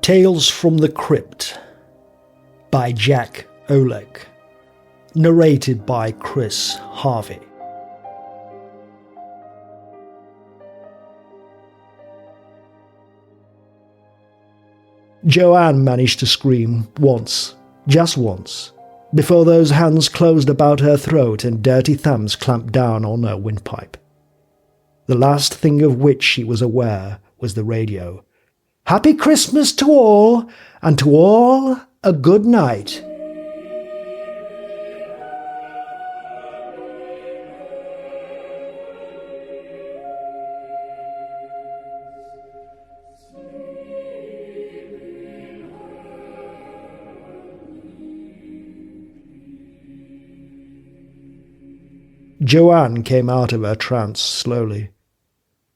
Tales from the Crypt by Jack Oleck. Narrated by Chris Harvey. Joanne managed to scream once, just once, before those hands closed about her throat and dirty thumbs clamped down on her windpipe. The last thing of which she was aware was the radio. Happy Christmas to all, and to all a good night. Joanne came out of her trance slowly.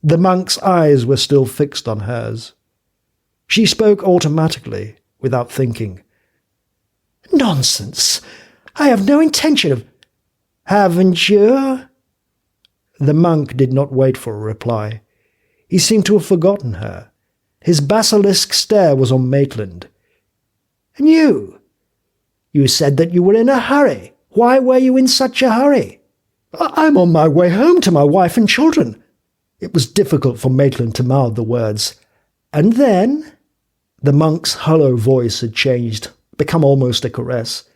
The monk's eyes were still fixed on hers. She spoke automatically, without thinking. Nonsense! I have no intention of... Haven't you? The monk did not wait for a reply. He seemed to have forgotten her. His basilisk stare was on Maitland. And you? You said that you were in a hurry. Why were you in such a hurry? I'm on my way home to my wife and children. It was difficult for Maitland to mouth the words. And then? The monk's hollow voice had changed, become almost a caress.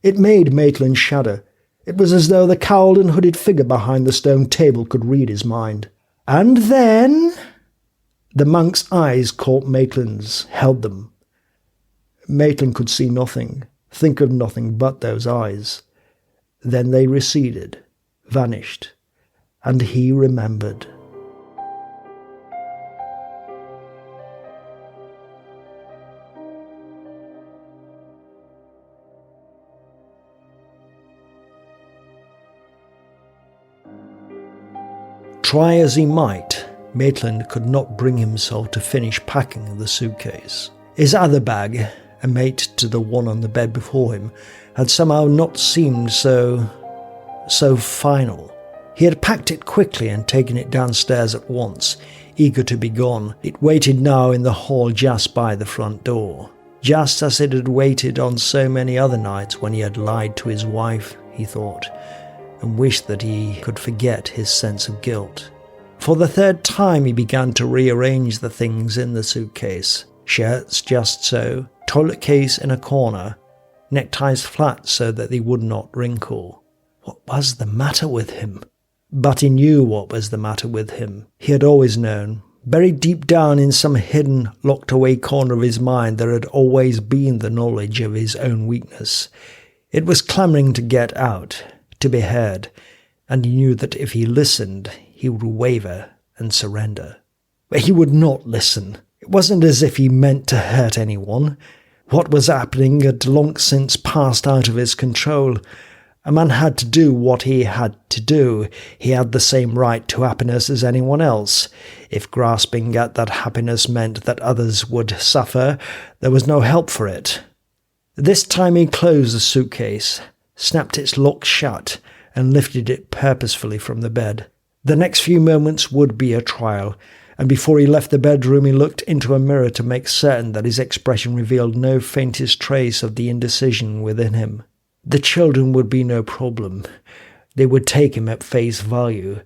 It made Maitland shudder. It was as though the cowled and hooded figure behind the stone table could read his mind. And then? The monk's eyes caught Maitland's, held them. Maitland could see nothing, think of nothing but those eyes. Then they receded, vanished, and he remembered. Try as he might, Maitland could not bring himself to finish packing the suitcase. His other bag, a mate to the one on the bed before him, had somehow not seemed so final. He had packed it quickly and taken it downstairs at once, eager to be gone. It waited now in the hall just by the front door, just as it had waited on so many other nights when he had lied to his wife, he thought, and wished that he could forget his sense of guilt. For the third time he began to rearrange the things in the suitcase. Shirts just so, toilet case in a corner, neckties flat so that they would not wrinkle. What was the matter with him? But he knew what was the matter with him. He had always known. Buried deep down in some hidden, locked-away corner of his mind there had always been the knowledge of his own weakness. It was clamouring to get out, to be heard, and he knew that if he listened, he would waver and surrender. But he would not listen. It wasn't as if he meant to hurt anyone. What was happening had long since passed out of his control. A man had to do what he had to do. He had the same right to happiness as anyone else. If grasping at that happiness meant that others would suffer, there was no help for it. This time he closed the suitcase, snapped its lock shut, and lifted it purposefully from the bed. The next few moments would be a trial, and before he left the bedroom he looked into a mirror to make certain that his expression revealed no faintest trace of the indecision within him. The children would be no problem. They would take him at face value.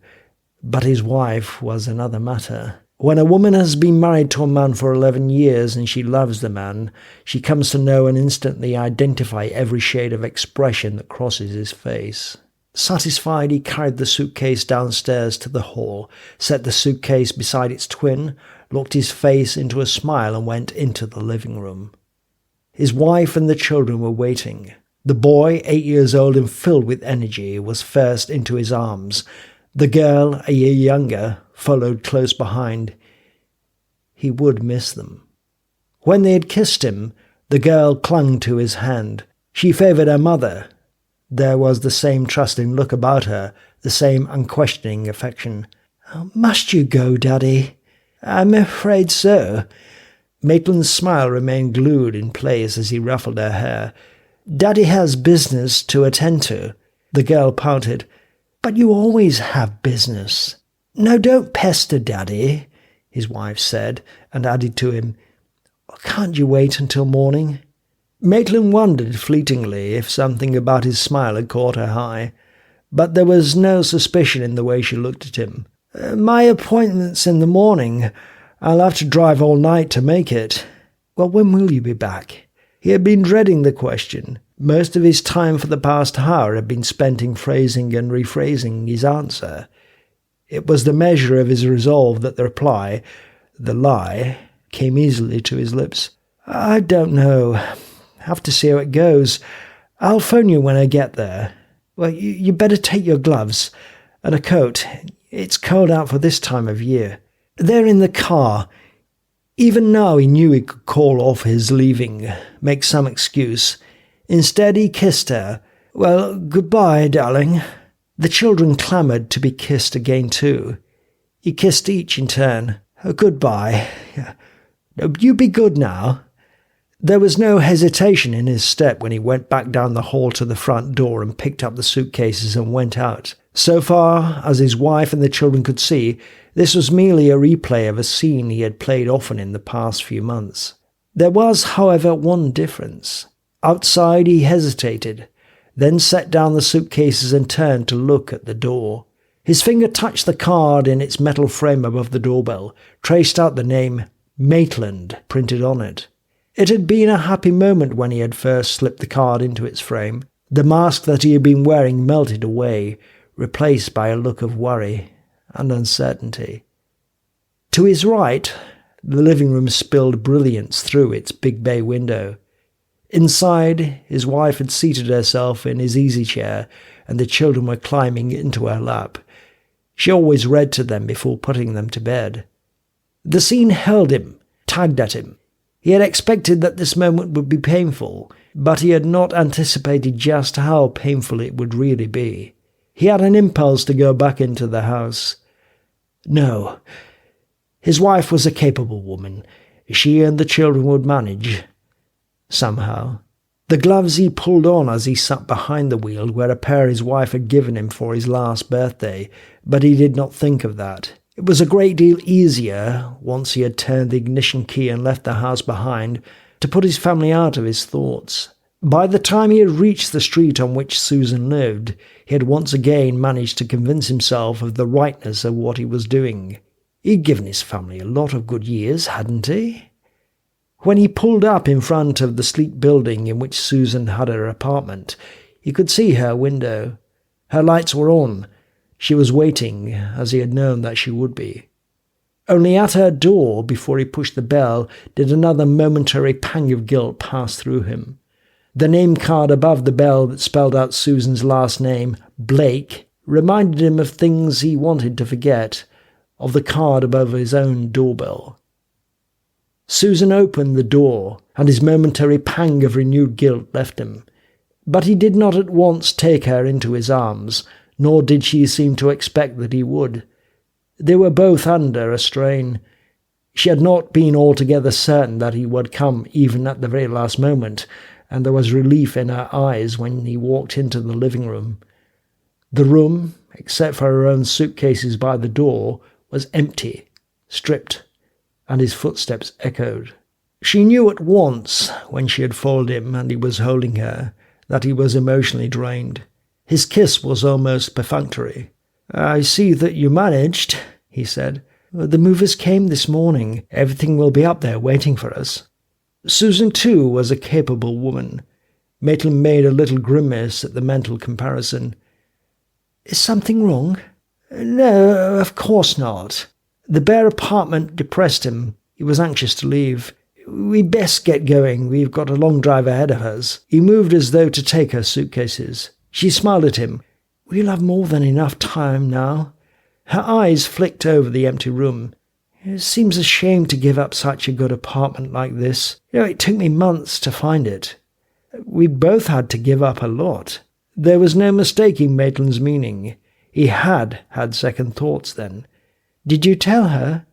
But his wife was another matter. When a woman has been married to a man for 11 years and she loves the man, she comes to know and instantly identify every shade of expression that crosses his face. Satisfied, he carried the suitcase downstairs to the hall, set the suitcase beside its twin, locked his face into a smile and went into the living room. His wife and the children were waiting. The boy, 8 years old and filled with energy, was first into his arms. The girl, a year younger, followed close behind. He would miss them. When they had kissed him, the girl clung to his hand. She favoured her mother. There was the same trusting look about her, the same unquestioning affection. Must you go, Daddy? I'm afraid so. Maitland's smile remained glued in place as he ruffled her hair. Daddy has business to attend to. The girl pouted. But you always have business. No, don't pester Daddy, his wife said, and added to him, Can't you wait until morning?" Maitland wondered fleetingly if something about his smile had caught her eye, but there was no suspicion in the way she looked at him. "My appointment's in the morning. I'll have to drive all night to make it." "Well, when will you be back?" He had been dreading the question. Most of his time for the past hour had been spent in phrasing and rephrasing his answer. It was the measure of his resolve that the reply, the lie, came easily to his lips. "I don't know. Have to see how it goes. I'll phone you when I get there." "Well, you better take your gloves and a coat. It's cold out for this time of year." They're in the car. Even now he knew he could call off his leaving, make some excuse. Instead he kissed her. "Well, goodbye, darling." The children clamoured to be kissed again too. He kissed each in turn. "Goodbye. You be good now." There was no hesitation in his step when he went back down the hall to the front door and picked up the suitcases and went out. So far as his wife and the children could see, this was merely a replay of a scene he had played often in the past few months. There was, however, one difference. Outside he hesitated, then set down the suitcases and turned to look at the door. His finger touched the card in its metal frame above the doorbell, traced out the name Maitland printed on it. It had been a happy moment when he had first slipped the card into its frame. The mask that he had been wearing melted away, replaced by a look of worry and uncertainty. To his right, the living room spilled brilliance through its big bay window. Inside, his wife had seated herself in his easy chair, and the children were climbing into her lap. She always read to them before putting them to bed. The scene held him, tugged at him. He had expected that this moment would be painful, but he had not anticipated just how painful it would really be. He had an impulse to go back into the house. No. His wife was a capable woman. She and the children would manage. Somehow. The gloves he pulled on as he sat behind the wheel were a pair his wife had given him for his last birthday, but he did not think of that. It was a great deal easier, once he had turned the ignition key and left the house behind, to put his family out of his thoughts. By the time he had reached the street on which Susan lived, he had once again managed to convince himself of the rightness of what he was doing. He'd given his family a lot of good years, hadn't he? When he pulled up in front of the sleek building in which Susan had her apartment, he could see her window. Her lights were on. She was waiting, as he had known that she would be. Only at her door, before he pushed the bell, did another momentary pang of guilt pass through him. The name card above the bell that spelled out Susan's last name, Blake, reminded him of things he wanted to forget, of the card above his own doorbell. Susan opened the door, and his momentary pang of renewed guilt left him. But he did not at once take her into his arms, nor did she seem to expect that he would. They were both under a strain. She had not been altogether certain that he would come even at the very last moment, and there was relief in her eyes when he walked into the living room. The room, except for her own suitcases by the door, was empty, stripped, and his footsteps echoed. She knew at once, when she had followed him and he was holding her, that he was emotionally drained. His kiss was almost perfunctory. "I see that you managed," he said. "The movers came this morning. Everything will be up there waiting for us." Susan, too, was a capable woman. Maitland made a little grimace at the mental comparison. "Is something wrong?" "No, of course not." The bare apartment depressed him. He was anxious to leave. "We'd best get going. We've got a long drive ahead of us." He moved as though to take her suitcases. She smiled at him. "We'll have more than enough time now." Her eyes flicked over the empty room. "It seems a shame to give up such a good apartment like this. It took me months to find it." We both had to give up a lot. There was no mistaking Maitland's meaning. He had had second thoughts then. "Did you tell her?"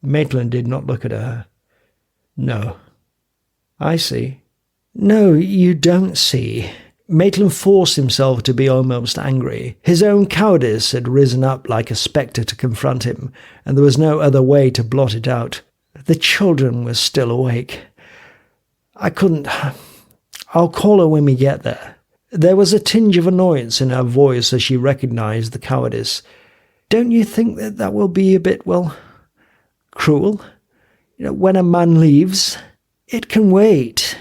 Maitland did not look at her. "No." "I see." "No, you don't see." Maitland forced himself to be almost angry. His own cowardice had risen up like a spectre to confront him, and there was no other way to blot it out. The children were still awake. I couldn't. I'll call her when we get there." There was a tinge of annoyance in her voice as she recognized the cowardice. "Don't you think that will be a bit, well, cruel? When a man leaves, it can wait."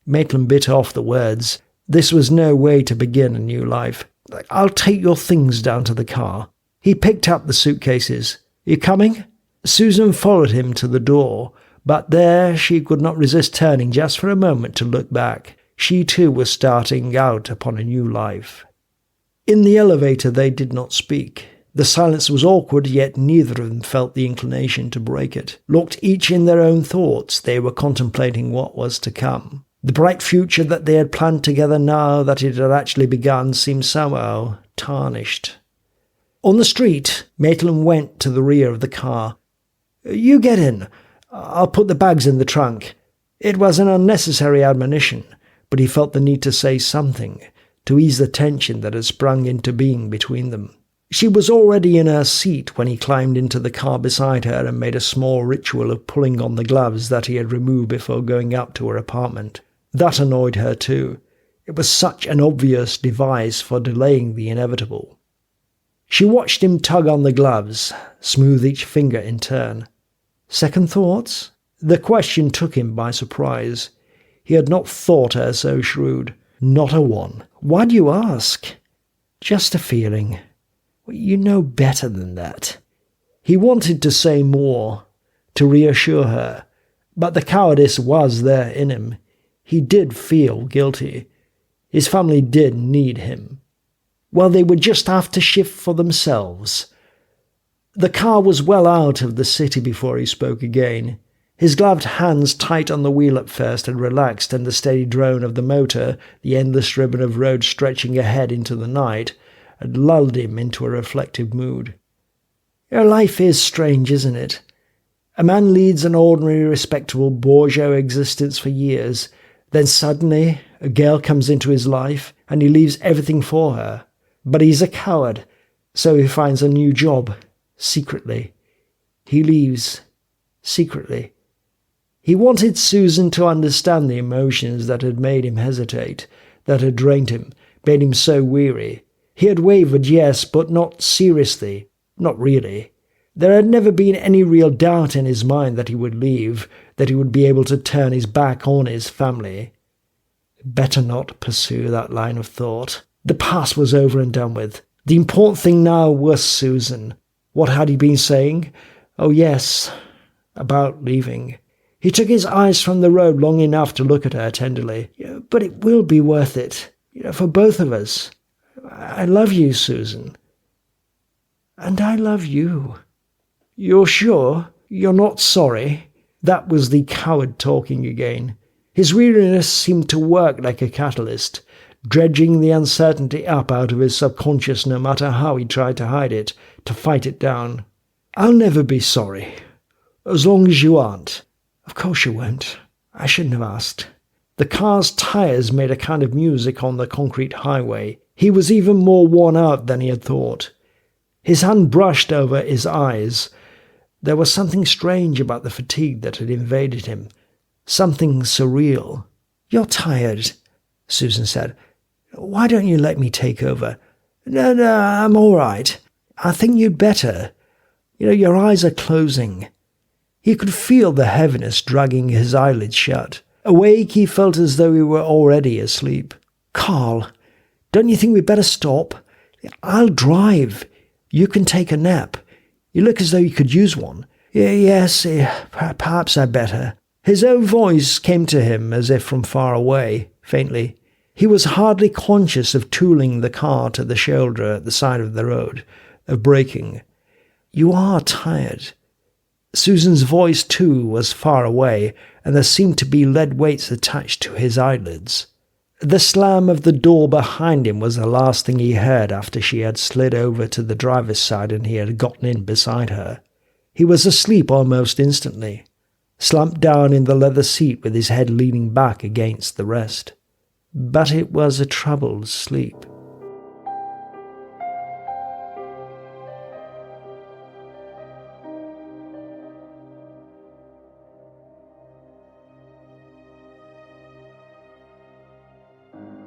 Maitland bit off the words. This was no way to begin a new life. "I'll take your things down to the car." He picked up the suitcases. "You coming?" Susan followed him to the door, but there she could not resist turning just for a moment to look back. She too was starting out upon a new life. In the elevator they did not speak. The silence was awkward, yet neither of them felt the inclination to break it. Locked each in their own thoughts, they were contemplating what was to come. The bright future that they had planned together, now that it had actually begun, seemed somehow tarnished. On the street, Maitland went to the rear of the car. "You get in. I'll put the bags in the trunk." It was an unnecessary admonition, but he felt the need to say something, to ease the tension that had sprung into being between them. She was already in her seat when he climbed into the car beside her and made a small ritual of pulling on the gloves that he had removed before going up to her apartment. That annoyed her too. It was such an obvious device for delaying the inevitable. She watched him tug on the gloves, smooth each finger in turn. Second thoughts? The question took him by surprise. He had not thought her so shrewd. Not a one. "Why do you ask?" "Just a feeling." "You know better than that." He wanted to say more, to reassure her, but the cowardice was there in him. He did feel guilty. His family did need him. Well, they would just have to shift for themselves. The car was well out of the city before he spoke again. His gloved hands, tight on the wheel at first, had relaxed, and the steady drone of the motor, the endless ribbon of road stretching ahead into the night, had lulled him into a reflective mood. Your life is strange, isn't it? A man leads an ordinary, respectable, bourgeois existence for years. Then suddenly, a girl comes into his life, and he leaves everything for her. But he's a coward, so he finds a new job, secretly. He leaves, secretly. He wanted Susan to understand the emotions that had made him hesitate, that had drained him, made him so weary. He had wavered, yes, but not seriously, not really. There had never been any real doubt in his mind that he would leave, that he would be able to turn his back on his family. Better not pursue that line of thought. The past was over and done with. The important thing now was Susan. What had he been saying? Oh yes, about leaving. He took his eyes from the road long enough to look at her tenderly. But it will be worth it, for both of us. I love you, Susan. And I love you. You're sure? You're not sorry? That was the coward talking again. His weariness seemed to work like a catalyst, dredging the uncertainty up out of his subconscious no matter how he tried to hide it, to fight it down. I'll never be sorry. As long as you aren't. Of course you won't. I shouldn't have asked. The car's tires made a kind of music on the concrete highway. He was even more worn out than he had thought. His hand brushed over his eyes. There was something strange about the fatigue that had invaded him. Something surreal. You're tired, Susan said. Why don't you let me take over? No, I'm all right. I think you'd better. Your eyes are closing. He could feel the heaviness dragging his eyelids shut. Awake, he felt as though he were already asleep. Carl, don't you think we'd better stop? I'll drive. You can take a nap. You look as though you could use one. Yes, perhaps I'd better. His own voice came to him as if from far away, faintly. He was hardly conscious of tooling the car to the shoulder at the side of the road, of braking. You are tired. Susan's voice, too, was far away, and there seemed to be lead weights attached to his eyelids. The slam of the door behind him was the last thing he heard after she had slid over to the driver's side and he had gotten in beside her. He was asleep almost instantly, slumped down in the leather seat with his head leaning back against the rest. But it was a troubled sleep.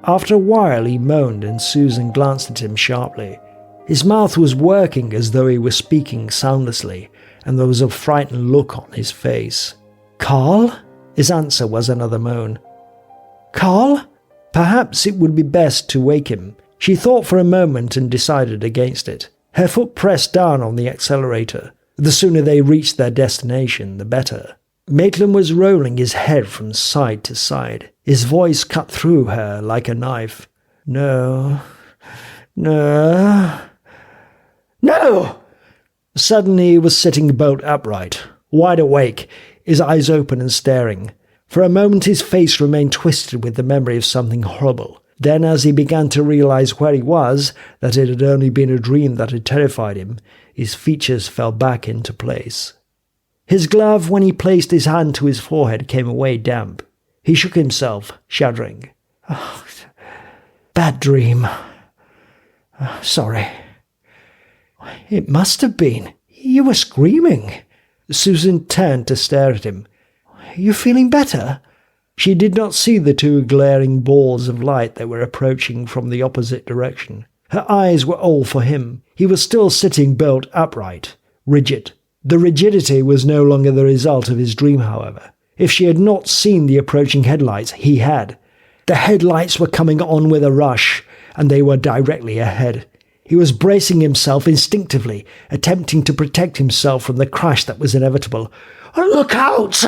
After a while he moaned and Susan glanced at him sharply. His mouth was working as though he were speaking soundlessly, and there was a frightened look on his face. "Carl?" His answer was another moan. "Carl?" Perhaps it would be best to wake him. She thought for a moment and decided against it. Her foot pressed down on the accelerator. The sooner they reached their destination, the better. Maitland was rolling his head from side to side. His voice cut through her like a knife. "No. No. No!" Suddenly he was sitting bolt upright, wide awake, his eyes open and staring. For a moment his face remained twisted with the memory of something horrible. Then, as he began to realize where he was, that it had only been a dream that had terrified him, his features fell back into place. His glove, when he placed his hand to his forehead, came away damp. He shook himself, shuddering. "Oh, bad dream. Sorry. It must have been. You were screaming." Susan turned to stare at him. "You feeling better?" She did not see the two glaring balls of light that were approaching from the opposite direction. Her eyes were all for him. He was still sitting bolt upright, rigid. The rigidity was no longer the result of his dream, however. If she had not seen the approaching headlights, he had. The headlights were coming on with a rush, and they were directly ahead. He was bracing himself instinctively, attempting to protect himself from the crash that was inevitable. "Look out!"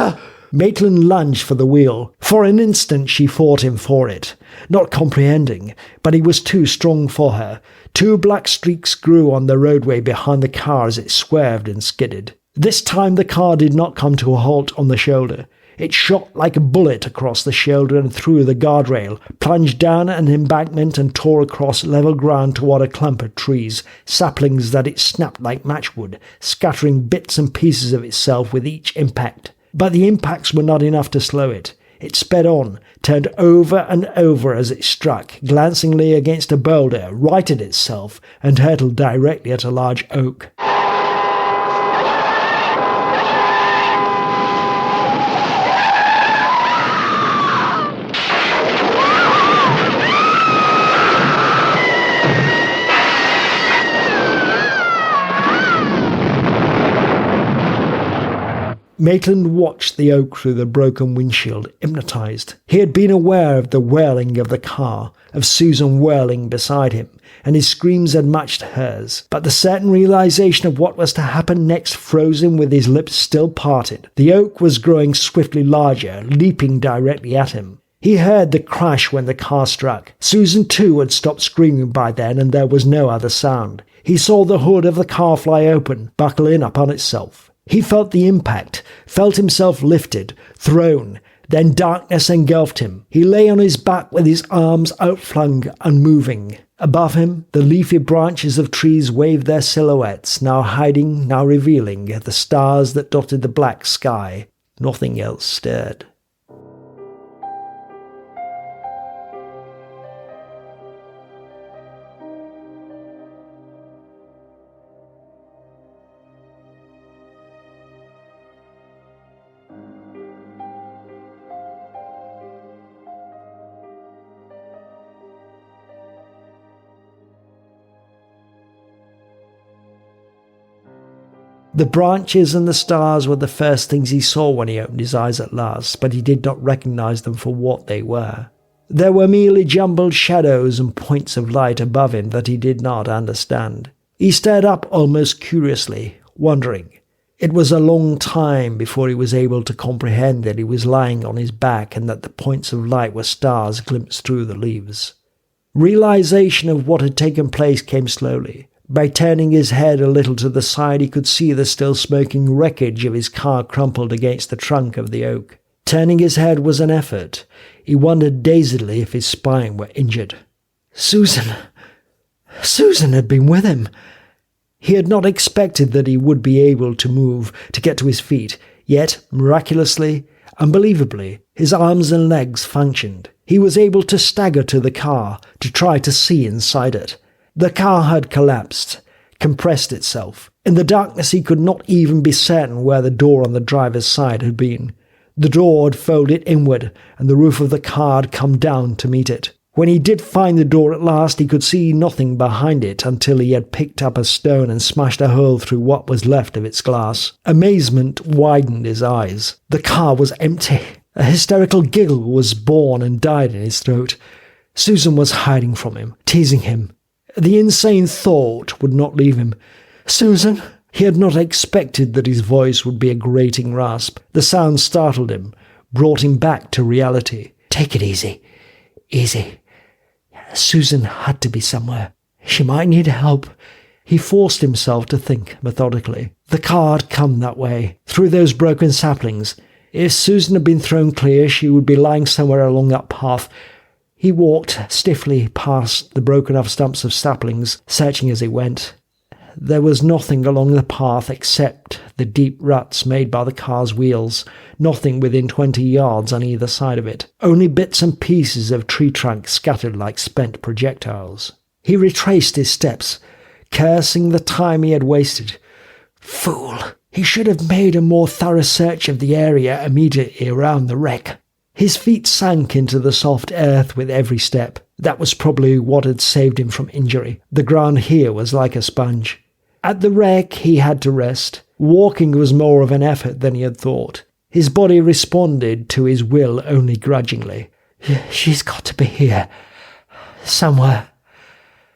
Maitland lunged for the wheel. For an instant she fought him for it, not comprehending, but he was too strong for her. Two black streaks grew on the roadway behind the car as it swerved and skidded. This time the car did not come to a halt on the shoulder. It shot like a bullet across the shoulder and through the guardrail, plunged down an embankment and tore across level ground toward a clump of trees, saplings that it snapped like matchwood, scattering bits and pieces of itself with each impact. But the impacts were not enough to slow it. It sped on, turned over and over as it struck, glancingly against a boulder, righted itself, and hurtled directly at a large oak. Maitland watched the oak through the broken windshield, hypnotized. He had been aware of the whirling of the car, of Susan whirling beside him, and his screams had matched hers. But the certain realization of what was to happen next froze him with his lips still parted. The oak was growing swiftly larger, leaping directly at him. He heard the crash when the car struck. Susan too had stopped screaming by then, and there was no other sound. He saw the hood of the car fly open, buckle in upon itself. He felt the impact, felt himself lifted, thrown. Then darkness engulfed him. He lay on his back with his arms outflung, unmoving. Above him, the leafy branches of trees waved their silhouettes, now hiding, now revealing the stars that dotted the black sky. Nothing else stirred. The branches and the stars were the first things he saw when he opened his eyes at last, but he did not recognize them for what they were. There were merely jumbled shadows and points of light above him that he did not understand. He stared up almost curiously, wondering. It was a long time before he was able to comprehend that he was lying on his back and that the points of light were stars glimpsed through the leaves. Realization of what had taken place came slowly. By turning his head a little to the side, he could see the still smoking wreckage of his car crumpled against the trunk of the oak. Turning his head was an effort. He wondered dazedly if his spine were injured. Susan! Susan had been with him! He had not expected that he would be able to move, to get to his feet, yet, miraculously, unbelievably, his arms and legs functioned. He was able to stagger to the car, to try to see inside it. The car had collapsed, compressed itself. In the darkness he could not even be certain where the door on the driver's side had been. The door had folded inward, and the roof of the car had come down to meet it. When he did find the door at last, he could see nothing behind it until he had picked up a stone and smashed a hole through what was left of its glass. Amazement widened his eyes. The car was empty. A hysterical giggle was born and died in his throat. Susan was hiding from him, teasing him. The insane thought would not leave him. "Susan?" He had not expected that his voice would be a grating rasp. The sound startled him, brought him back to reality. "Take it easy. Easy. Susan had to be somewhere. She might need help." He forced himself to think methodically. The car had come that way, through those broken saplings. If Susan had been thrown clear, she would be lying somewhere along that path. He walked stiffly past the broken-off stumps of saplings, searching as he went. There was nothing along the path except the deep ruts made by the car's wheels, nothing within 20 yards on either side of it, only bits and pieces of tree trunk scattered like spent projectiles. He retraced his steps, cursing the time he had wasted. Fool! He should have made a more thorough search of the area immediately around the wreck. His feet sank into the soft earth with every step. That was probably what had saved him from injury. The ground here was like a sponge. At the wreck he had to rest. Walking was more of an effort than he had thought. His body responded to his will only grudgingly. "She's got to be here. Somewhere."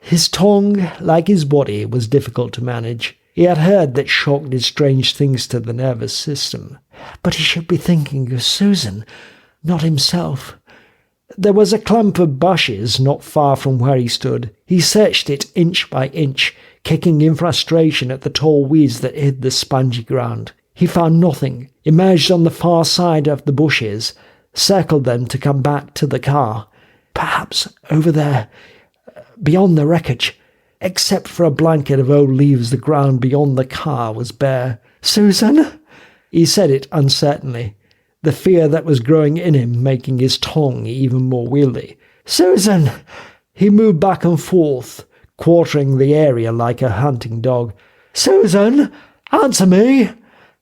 His tongue, like his body, was difficult to manage. He had heard that shock did strange things to the nervous system. But he should be thinking of Susan, not himself. There was a clump of bushes not far from where he stood. He searched it inch by inch, kicking in frustration at the tall weeds that hid the spongy ground. He found nothing, emerged on the far side of the bushes, circled them to come back to the car. Perhaps over there, beyond the wreckage. Except for a blanket of old leaves, the ground beyond the car was bare. "Susan?" He said it uncertainly, the fear that was growing in him making his tongue even more wieldy. "Susan!" He moved back and forth, quartering the area like a hunting dog. "Susan! Answer me!"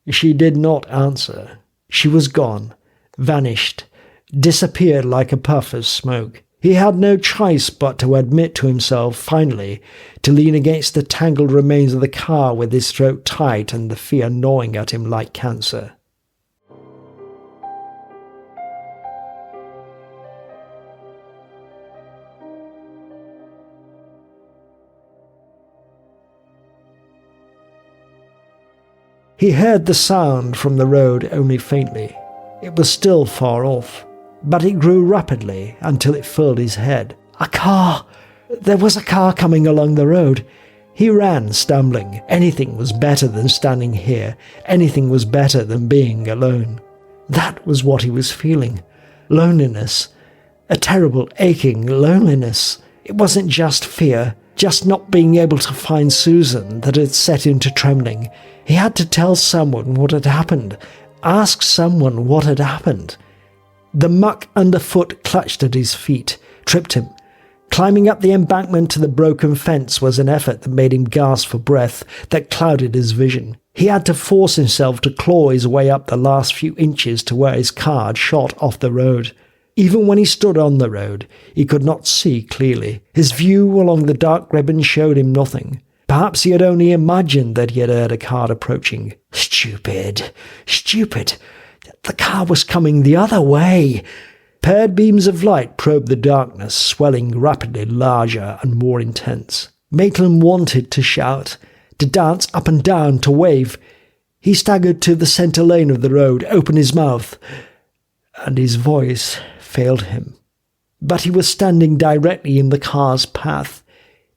She did not answer. She was gone, vanished, disappeared like a puff of smoke. He had no choice but to admit to himself, finally, to lean against the tangled remains of the car with his throat tight and the fear gnawing at him like cancer. He heard the sound from the road only faintly. It was still far off, but it grew rapidly until it filled his head. A car! There was a car coming along the road. He ran, stumbling. Anything was better than standing here. Anything was better than being alone. That was what he was feeling. Loneliness. A terrible, aching loneliness. It wasn't just fear, just not being able to find Susan that had set him to trembling. He had to tell someone what had happened. Ask someone what had happened. The muck underfoot clutched at his feet, tripped him. Climbing up the embankment to the broken fence was an effort that made him gasp for breath, that clouded his vision. He had to force himself to claw his way up the last few inches to where his car had shot off the road. Even when he stood on the road, he could not see clearly. His view along the dark ribbon showed him nothing. Perhaps he had only imagined that he had heard a car approaching. Stupid! Stupid! The car was coming the other way. Paired beams of light probed the darkness, swelling rapidly larger and more intense. Maitland wanted to shout, to dance up and down, to wave. He staggered to the centre lane of the road, opened his mouth, and his voice failed him. But he was standing directly in the car's path.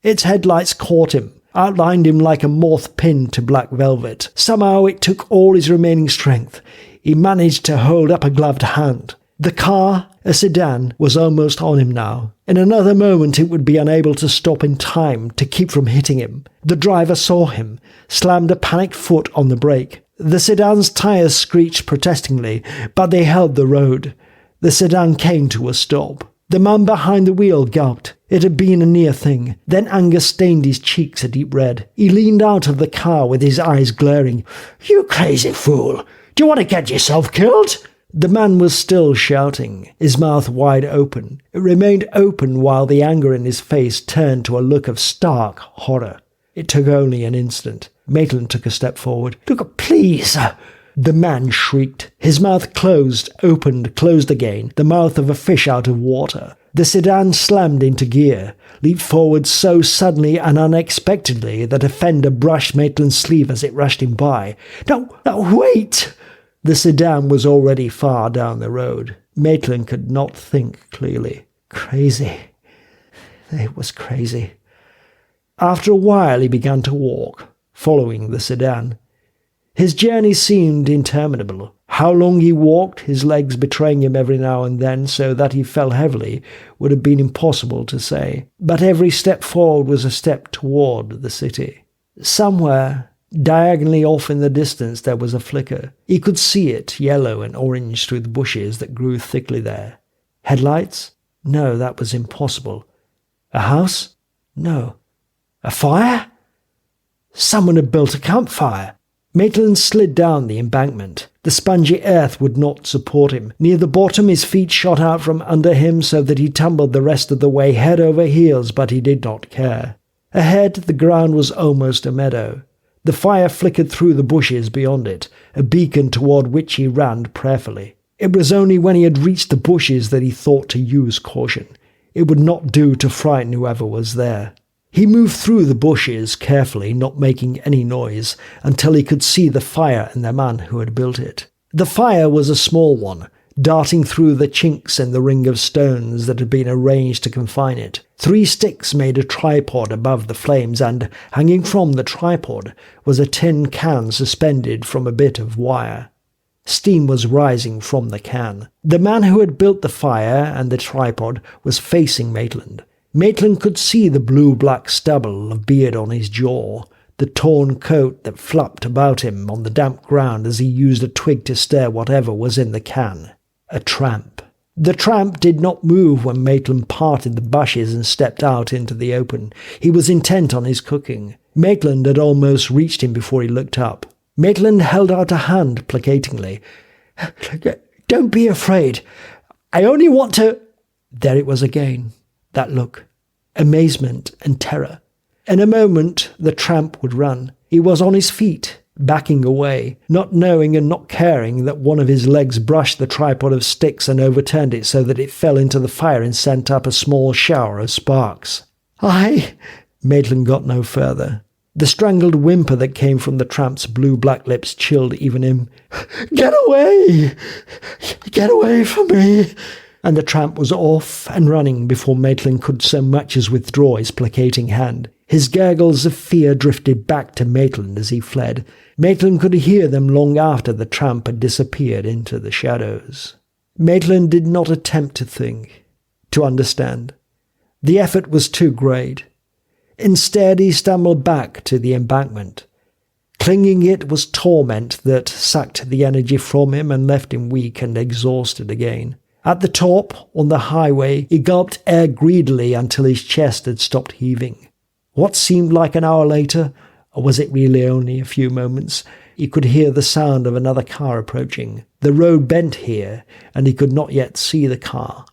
Its headlights caught him, outlined him like a moth pinned to black velvet. Somehow it took all his remaining strength. He managed to hold up a gloved hand. The car, a sedan, was almost on him now. In another moment it would be unable to stop in time to keep from hitting him. The driver saw him, slammed a panicked foot on the brake. The sedan's tyres screeched protestingly, but they held the road. The sedan came to a stop. The man behind the wheel gulped. It had been a near thing. Then anger stained his cheeks a deep red. He leaned out of the car with his eyes glaring. "You crazy fool! Do you want to get yourself killed?" The man was still shouting, his mouth wide open. It remained open while the anger in his face turned to a look of stark horror. It took only an instant. Maitland took a step forward. "Look, please!" The man shrieked. His mouth closed, opened, closed again, the mouth of a fish out of water. The sedan slammed into gear, leaped forward so suddenly and unexpectedly that a fender brushed Maitland's sleeve as it rushed him by. No, wait! The sedan was already far down the road. Maitland could not think clearly. Crazy. It was crazy. After a while he began to walk, following the sedan. His journey seemed interminable. How long he walked, his legs betraying him every now and then so that he fell heavily, would have been impossible to say. But every step forward was a step toward the city. Somewhere, diagonally off in the distance, there was a flicker. He could see it, yellow and orange through the bushes that grew thickly there. Headlights? No, that was impossible. A house? No. A fire? Someone had built a campfire. Maitland slid down the embankment. The spongy earth would not support him. Near the bottom his feet shot out from under him so that he tumbled the rest of the way head over heels, but he did not care. Ahead the ground was almost a meadow. The fire flickered through the bushes beyond it, a beacon toward which he ran prayerfully. It was only when he had reached the bushes that he thought to use caution. It would not do to frighten whoever was there. He moved through the bushes carefully, not making any noise, until he could see the fire and the man who had built it. The fire was a small one, darting through the chinks in the ring of stones that had been arranged to confine it. 3 sticks made a tripod above the flames, and, hanging from the tripod, was a tin can suspended from a bit of wire. Steam was rising from the can. The man who had built the fire and the tripod was facing Maitland. Maitland could see the blue-black stubble of beard on his jaw, the torn coat that flapped about him on the damp ground as he used a twig to stir whatever was in the can. A tramp. The tramp did not move when Maitland parted the bushes and stepped out into the open. He was intent on his cooking. Maitland had almost reached him before he looked up. Maitland held out a hand placatingly. "Don't be afraid. I only want to—" There it was again. That look, amazement and terror. In a moment, the tramp would run. He was on his feet, backing away, not knowing and not caring that one of his legs brushed the tripod of sticks and overturned it so that it fell into the fire and sent up a small shower of sparks. Maitland got no further. The strangled whimper that came from the tramp's blue-black lips chilled even him. "Get away! Get away from me!" And the tramp was off and running before Maitland could so much as withdraw his placating hand. His gurgles of fear drifted back to Maitland as he fled. Maitland could hear them long after the tramp had disappeared into the shadows. Maitland did not attempt to think, to understand. The effort was too great. Instead, he stumbled back to the embankment. Clinging it was torment that sucked the energy from him and left him weak and exhausted again. At the top, on the highway, he gulped air greedily until his chest had stopped heaving. What seemed like an hour later, or was it really only a few moments, he could hear the sound of another car approaching. The road bent here, and he could not yet see the car,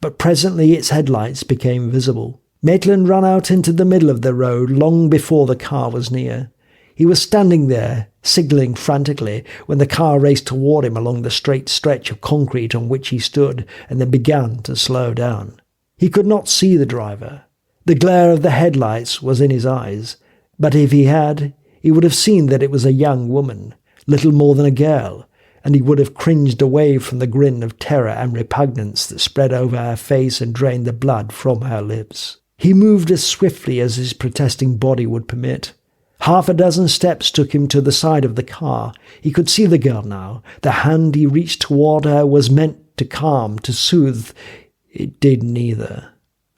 but presently its headlights became visible. Maitland ran out into the middle of the road long before the car was near. He was standing there, signalling frantically, when the car raced toward him along the straight stretch of concrete on which he stood, and then began to slow down. He could not see the driver. The glare of the headlights was in his eyes, but if he had, he would have seen that it was a young woman, little more than a girl, and he would have cringed away from the grin of terror and repugnance that spread over her face and drained the blood from her lips. He moved as swiftly as his protesting body would permit. 6 steps took him to the side of the car. He could see the girl now. The hand he reached toward her was meant to calm, to soothe. It did neither.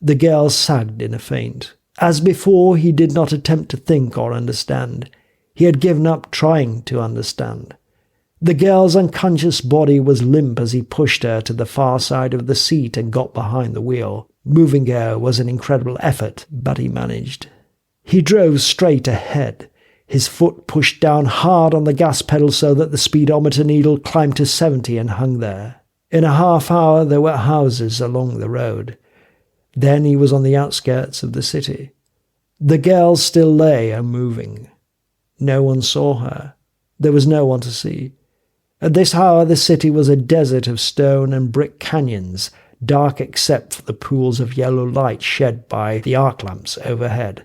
The girl sagged in a faint. As before, he did not attempt to think or understand. He had given up trying to understand. The girl's unconscious body was limp as he pushed her to the far side of the seat and got behind the wheel. Moving her was an incredible effort, but he managed. He drove straight ahead. His foot pushed down hard on the gas pedal so that the speedometer needle climbed to 70 and hung there. In a half hour there were houses along the road. Then he was on the outskirts of the city. The girl still lay unmoving. No one saw her. There was no one to see. At this hour the city was a desert of stone and brick canyons, dark except for the pools of yellow light shed by the arc lamps overhead.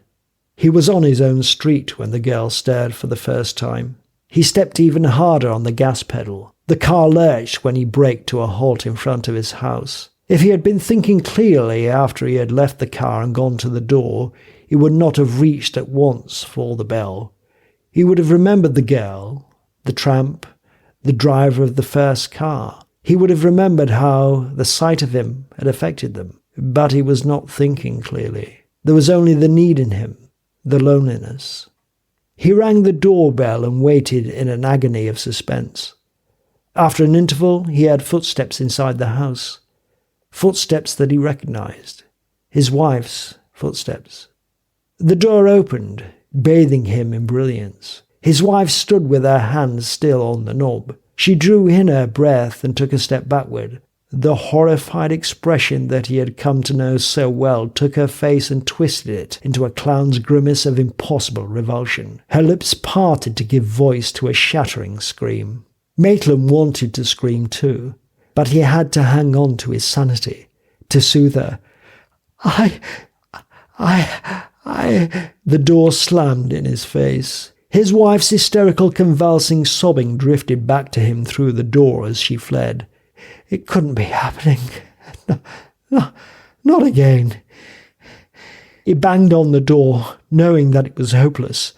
He was on his own street when the girl stirred for the first time. He stepped even harder on the gas pedal. The car lurched when he braked to a halt in front of his house. If he had been thinking clearly after he had left the car and gone to the door, he would not have reached at once for the bell. He would have remembered the girl, the tramp, the driver of the first car. He would have remembered how the sight of him had affected them. But he was not thinking clearly. There was only the need in him, the loneliness. He rang the doorbell and waited in an agony of suspense. After an interval, he heard footsteps inside the house. Footsteps that he recognized. His wife's footsteps. The door opened, bathing him in brilliance. His wife stood with her hands still on the knob. She drew in her breath and took a step backward. The horrified expression that he had come to know so well took her face and twisted it into a clown's grimace of impossible revulsion. Her lips parted to give voice to a shattering scream. Maitland wanted to scream too, but he had to hang on to his sanity, to soothe her. The door slammed in his face. His wife's hysterical, convulsing sobbing drifted back to him through the door as she fled. It couldn't be happening. No, not again. He banged on the door, knowing that it was hopeless,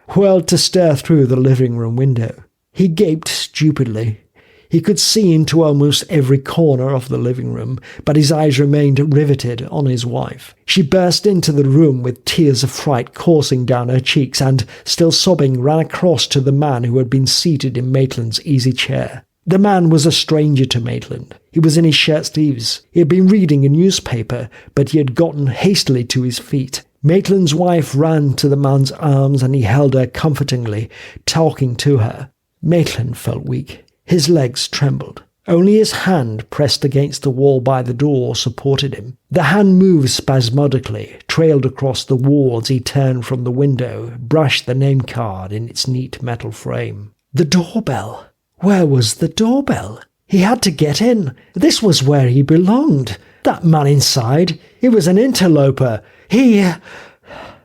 whirled to stare through the living room window. He gaped stupidly. He could see into almost every corner of the living room, but his eyes remained riveted on his wife. She burst into the room with tears of fright coursing down her cheeks and, still sobbing, ran across to the man who had been seated in Maitland's easy chair. The man was a stranger to Maitland. He was in his shirt sleeves. He had been reading a newspaper, but he had gotten hastily to his feet. Maitland's wife ran to the man's arms and he held her comfortingly, talking to her. Maitland felt weak. His legs trembled. Only his hand, pressed against the wall by the door, supported him. The hand moved spasmodically, trailed across the wall as he turned from the window, brushed the name card in its neat metal frame. The doorbell. Where was the doorbell? He had to get in. This was where he belonged. That man inside, he was an interloper.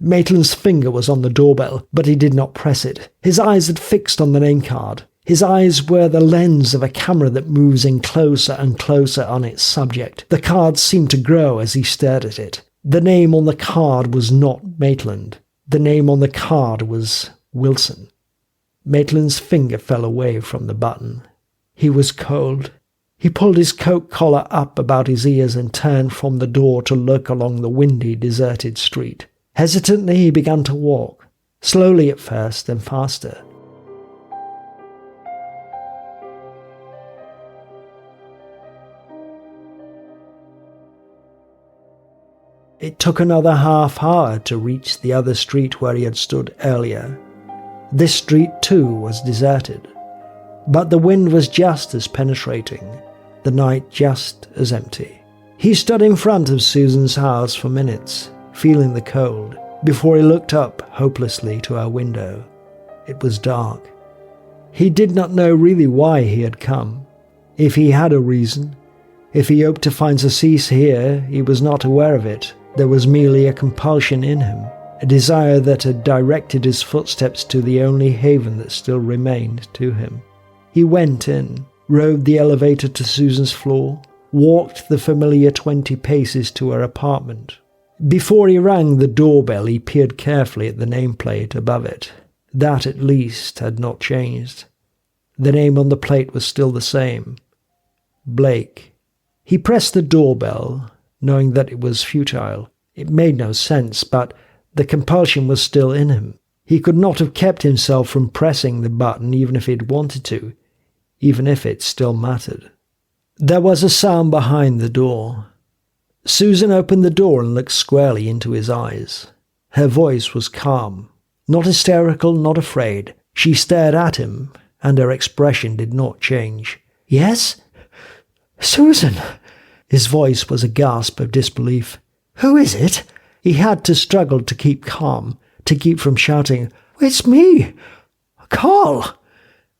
Maitland's finger was on the doorbell, but he did not press it. His eyes had fixed on the name card. His eyes were the lens of a camera that moves in closer and closer on its subject. The card seemed to grow as he stared at it. The name on the card was not Maitland. The name on the card was Wilson. Maitland's finger fell away from the button. He was cold. He pulled his coat collar up about his ears and turned from the door to look along the windy, deserted street. Hesitantly he began to walk, slowly at first, then faster. It took another half hour to reach the other street where he had stood earlier. This street, too, was deserted. But the wind was just as penetrating, the night just as empty. He stood in front of Susan's house for minutes, feeling the cold, before he looked up hopelessly to her window. It was dark. He did not know really why he had come. If he had a reason, if he hoped to find surcease here, he was not aware of it. There was merely a compulsion in him, a desire that had directed his footsteps to the only haven that still remained to him. He went in, rode the elevator to Susan's floor, walked the familiar 20 paces to her apartment. Before he rang the doorbell, he peered carefully at the nameplate above it. That, at least, had not changed. The name on the plate was still the same. Blake. He pressed the doorbell, knowing that it was futile. It made no sense, but the compulsion was still in him. He could not have kept himself from pressing the button even if he'd wanted to, even if it still mattered. There was a sound behind the door. Susan opened the door and looked squarely into his eyes. Her voice was calm, Not hysterical, not afraid. She stared at him, and her expression did not change. "Yes? Susan!" His voice was a gasp of disbelief. "Who is it?" He had to struggle to keep calm, to keep from shouting, "It's me! Carl!"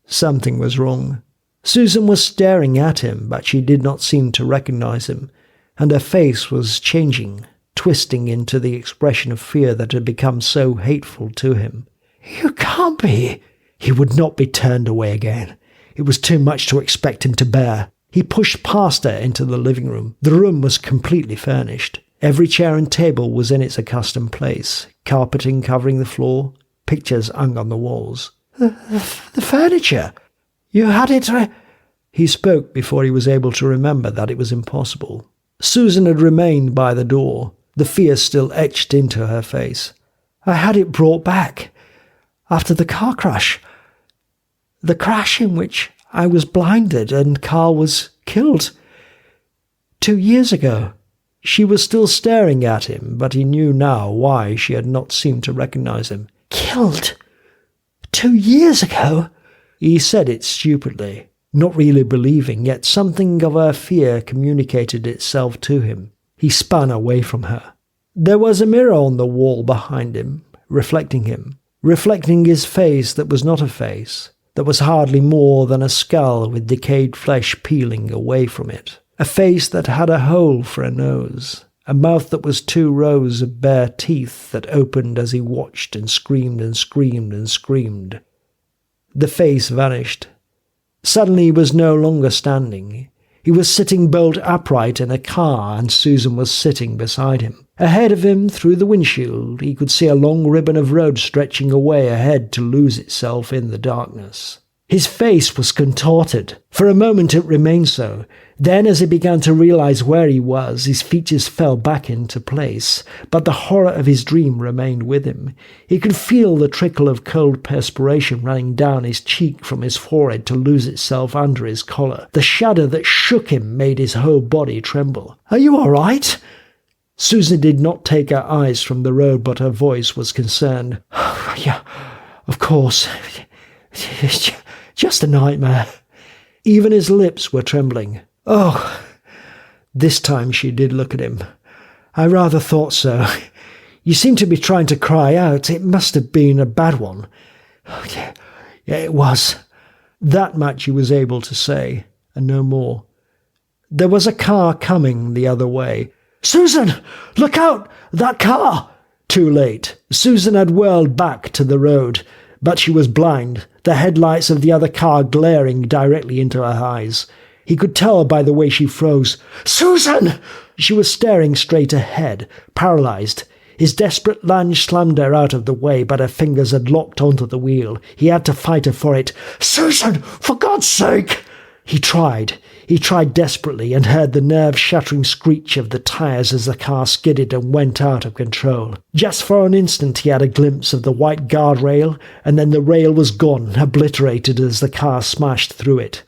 Something was wrong. Susan was staring at him, but she did not seem to recognize him, and her face was changing, twisting into the expression of fear that had become so hateful to him. "You can't be!" He would not be turned away again. It was too much to expect him to bear. He pushed past her into the living room. The room was completely furnished. Every chair and table was in its accustomed place, carpeting covering the floor, pictures hung on the walls. The furniture! You had it He spoke before he was able to remember that it was impossible. Susan had remained by the door, the fear still etched into her face. "I had it brought back. After the car crash. The crash in which I was blinded and Carl was killed. 2 years ago." She was still staring at him, but he knew now why she had not seemed to recognize him. "Killed? 2 years ago?" He said it stupidly, not really believing, yet something of her fear communicated itself to him. He spun away from her. There was a mirror on the wall behind him, reflecting his face that was not a face, that was hardly more than a skull with decayed flesh peeling away from it. A face that had a hole for a nose, a mouth that was 2 rows of bare teeth that opened as he watched and screamed and screamed and screamed. The face vanished. Suddenly he was no longer standing. He was sitting bolt upright in a car, and Susan was sitting beside him. Ahead of him, through the windshield, he could see a long ribbon of road stretching away ahead to lose itself in the darkness. His face was contorted. For a moment it remained so. Then, as he began to realize where he was, his features fell back into place, but the horror of his dream remained with him. He could feel the trickle of cold perspiration running down his cheek from his forehead to lose itself under his collar. The shudder that shook him made his whole body tremble. "Are you all right?" Susan did not take her eyes from the road, but her voice was concerned. "Yeah, of course. It's just a nightmare." Even his lips were trembling. "Oh." This time she did look at him. "I rather thought so. You seem to be trying to cry out. It must have been a bad one." Yeah, it was." That much he was able to say, and no more. There was a car coming the other way. "Susan! Look out! That car!" Too late. Susan had whirled back to the road, but she was blind, the headlights of the other car glaring directly into her eyes. He could tell by the way she froze. "Susan!" She was staring straight ahead, paralyzed. His desperate lunge slammed her out of the way, but her fingers had locked onto the wheel. He had to fight her for it. "Susan! For God's sake!" He tried desperately, and heard the nerve-shattering screech of the tires as the car skidded and went out of control. Just for an instant he had a glimpse of the white guardrail, and then the rail was gone, obliterated as the car smashed through it.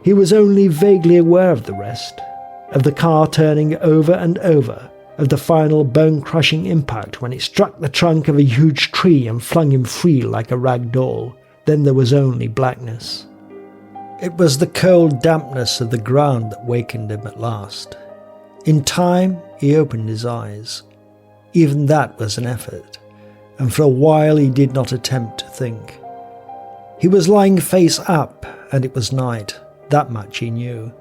He was only vaguely aware of the rest, of the car turning over and over, of the final bone-crushing impact when it struck the trunk of a huge tree and flung him free like a rag doll. Then there was only blackness. It was the cold dampness of the ground that wakened him at last. In time, he opened his eyes. Even that was an effort, and for a while he did not attempt to think. He was lying face up, and it was night. That much he knew,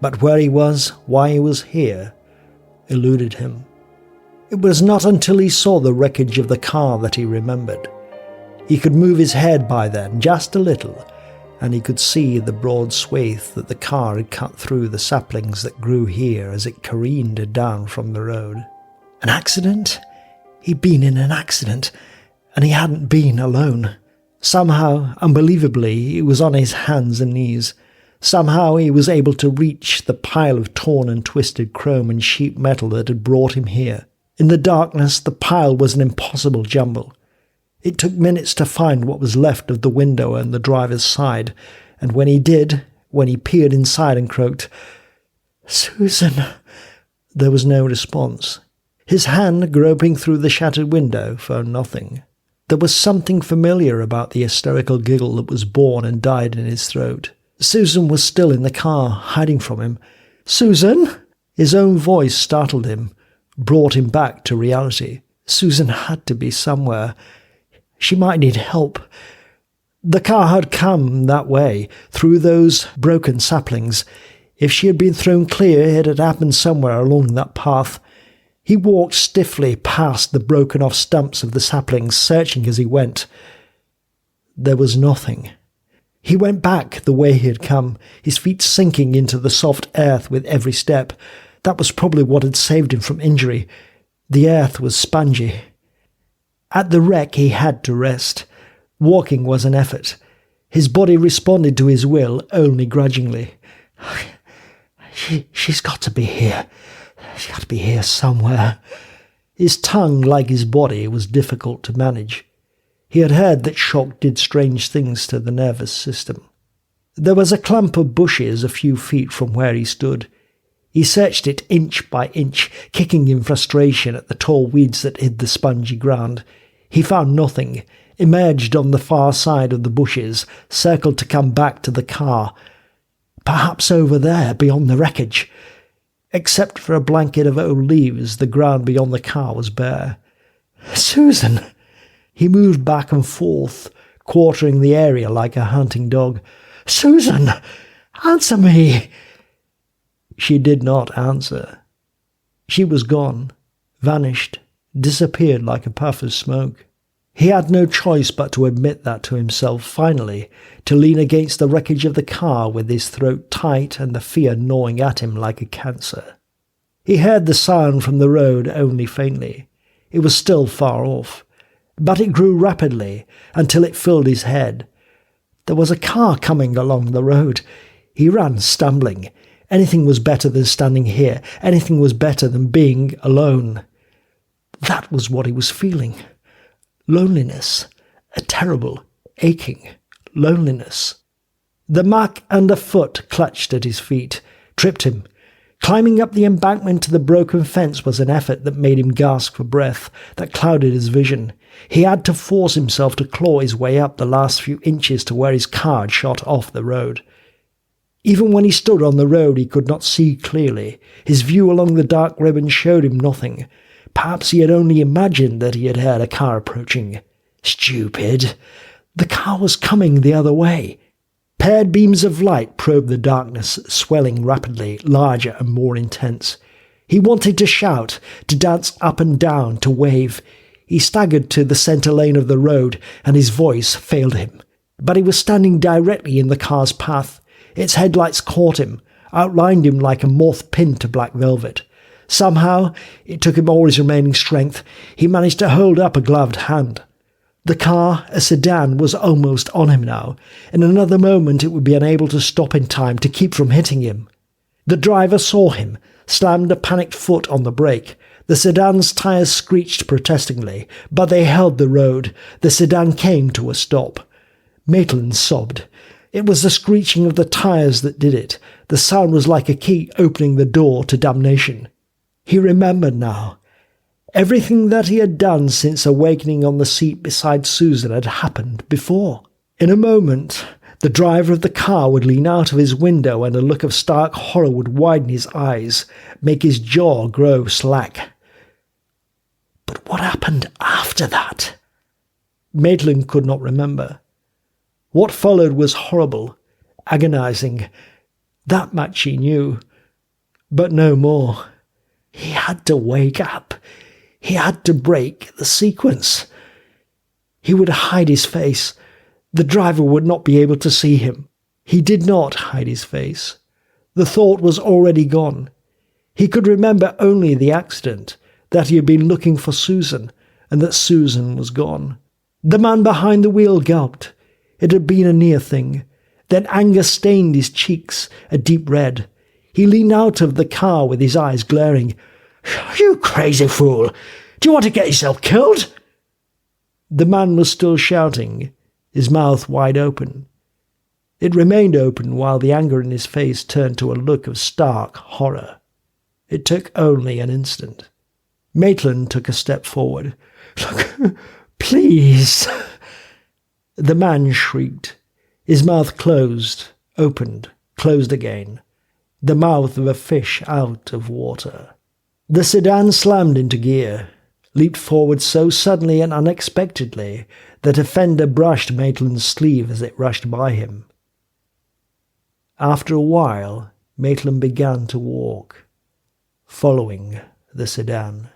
but where he was, why he was here, eluded him. It was not until he saw the wreckage of the car that he remembered. He could move his head by then, just a little, and he could see the broad swathe that the car had cut through the saplings that grew here as it careened down from the road. An accident? He'd been in an accident, and he hadn't been alone. Somehow, unbelievably, he was on his hands and knees. Somehow he was able to reach the pile of torn and twisted chrome and sheet metal that had brought him here. In the darkness, the pile was an impossible jumble. It took minutes to find what was left of the window and the driver's side, and when he peered inside and croaked, "Susan," there was no response. His hand, groping through the shattered window, found nothing. There was something familiar about the hysterical giggle that was born and died in his throat. Susan was still in the car, hiding from him. "Susan?" His own voice startled him, brought him back to reality. Susan had to be somewhere. She might need help. The car had come that way, through those broken saplings. If she had been thrown clear, it had happened somewhere along that path. He walked stiffly past the broken-off stumps of the saplings, searching as he went. There was nothing. He went back the way he had come, his feet sinking into the soft earth with every step. That was probably what had saved him from injury. The earth was spongy. At the wreck he had to rest. Walking was an effort. His body responded to his will only grudgingly. She's got to be here. She's got to be here somewhere. His tongue, like his body, was difficult to manage. He had heard that shock did strange things to the nervous system. There was a clump of bushes a few feet from where he stood. He searched it inch by inch, kicking in frustration at the tall weeds that hid the spongy ground. He found nothing, emerged on the far side of the bushes, circled to come back to the car. Perhaps over there, beyond the wreckage. Except for a blanket of old leaves, the ground beyond the car was bare. "Susan!" He moved back and forth, quartering the area like a hunting dog. "Susan! Answer me!" She did not answer. She was gone, vanished, disappeared like a puff of smoke. He had no choice but to admit that to himself finally, to lean against the wreckage of the car with his throat tight and the fear gnawing at him like a cancer. He heard the sound from the road only faintly. It was still far off, but it grew rapidly until it filled his head. There was a car coming along the road. He ran, stumbling. Anything was better than standing here. Anything was better than being alone. That was what he was feeling. Loneliness. A terrible, aching loneliness. The muck underfoot clutched at his feet, tripped him. Climbing up the embankment to the broken fence was an effort that made him gasp for breath, that clouded his vision. He had to force himself to claw his way up the last few inches to where his car had shot off the road. Even when he stood on the road, he could not see clearly. His view along the dark ribbon showed him nothing. Perhaps he had only imagined that he had heard a car approaching. Stupid! The car was coming the other way. Paired beams of light probed the darkness, swelling rapidly, larger and more intense. He wanted to shout, to dance up and down, to wave. He staggered to the centre lane of the road, and his voice failed him. But he was standing directly in the car's path. Its headlights caught him, outlined him like a moth pinned to black velvet. Somehow, it took him all his remaining strength, he managed to hold up a gloved hand. The car, a sedan, was almost on him now. In another moment it would be unable to stop in time to keep from hitting him. The driver saw him, slammed a panicked foot on the brake. The sedan's tyres screeched protestingly, but they held the road. The sedan came to a stop. Maitland sobbed. It was the screeching of the tyres that did it. The sound was like a key opening the door to damnation. He remembered now. Everything that he had done since awakening on the seat beside Susan had happened before. In a moment, the driver of the car would lean out of his window and a look of stark horror would widen his eyes, make his jaw grow slack. But what happened after that? Maitland could not remember. What followed was horrible, agonizing. That much he knew, but no more. He had to wake up. He had to break the sequence. He would hide his face. The driver would not be able to see him. He did not hide his face. The thought was already gone. He could remember only the accident, that he had been looking for Susan, and that Susan was gone. The man behind the wheel gulped. It had been a near thing. Then anger stained his cheeks, a deep red. He leaned out of the car with his eyes glaring. You crazy fool! Do you want to get yourself killed?" The man was still shouting, his mouth wide open. It remained open while the anger in his face turned to a look of stark horror. It took only an instant. Maitland took a step forward. "Look, please!" The man shrieked. His mouth closed, opened, closed again. The mouth of a fish out of water. The sedan slammed into gear, leaped forward so suddenly and unexpectedly that a fender brushed Maitland's sleeve as it rushed by him. After a while, Maitland began to walk, following the sedan.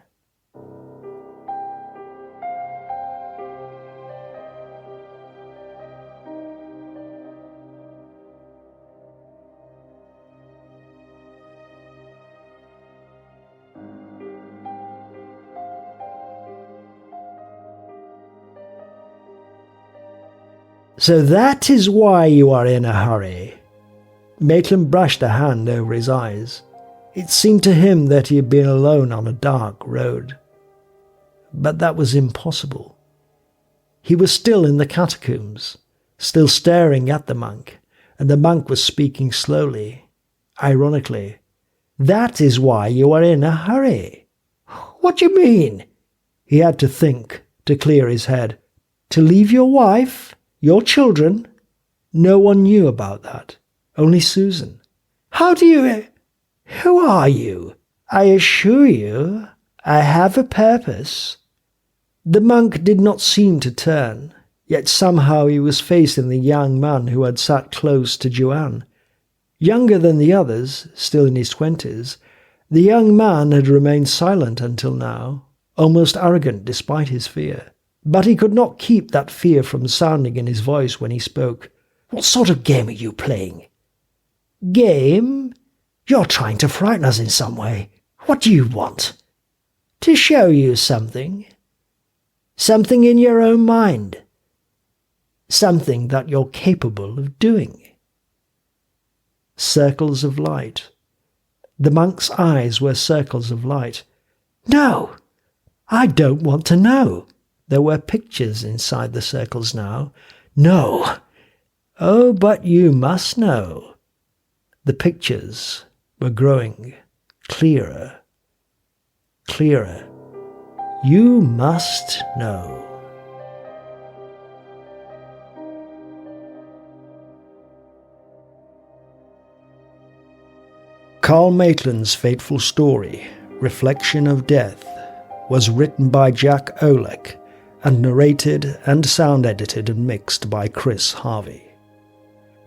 "So that is why you are in a hurry." Maitland brushed a hand over his eyes. It seemed to him that he had been alone on a dark road. But that was impossible. He was still in the catacombs, still staring at the monk, and the monk was speaking slowly, ironically. "That is why you are in a hurry." "What do you mean?" He had to think, to clear his head. "To leave your wife? Your children?" No one knew about that. Only Susan. "How do you... Who are you?" "I assure you, I have a purpose." The monk did not seem to turn, yet somehow he was facing the young man who had sat close to Joanne. Younger than the others, still in his 20s, the young man had remained silent until now, almost arrogant despite his fear. But he could not keep that fear from sounding in his voice when he spoke. "What sort of game are you playing?" "Game? You're trying to frighten us in some way. What do you want?" "To show you something. Something in your own mind. Something that you're capable of doing." Circles of light. The monk's eyes were circles of light. "No, I don't want to know." There were pictures inside the circles now. "No." "Oh, but you must know." The pictures were growing clearer, clearer. "You must know." Carl Maitland's fateful story, Reflection of Death, was written by Jack Oleck and narrated and sound edited and mixed by Chris Harvey.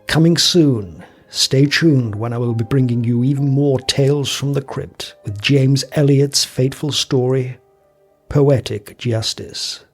Coming soon, stay tuned when I will be bringing you even more Tales from the Crypt with James Eliot's fateful story, Poetic Justice.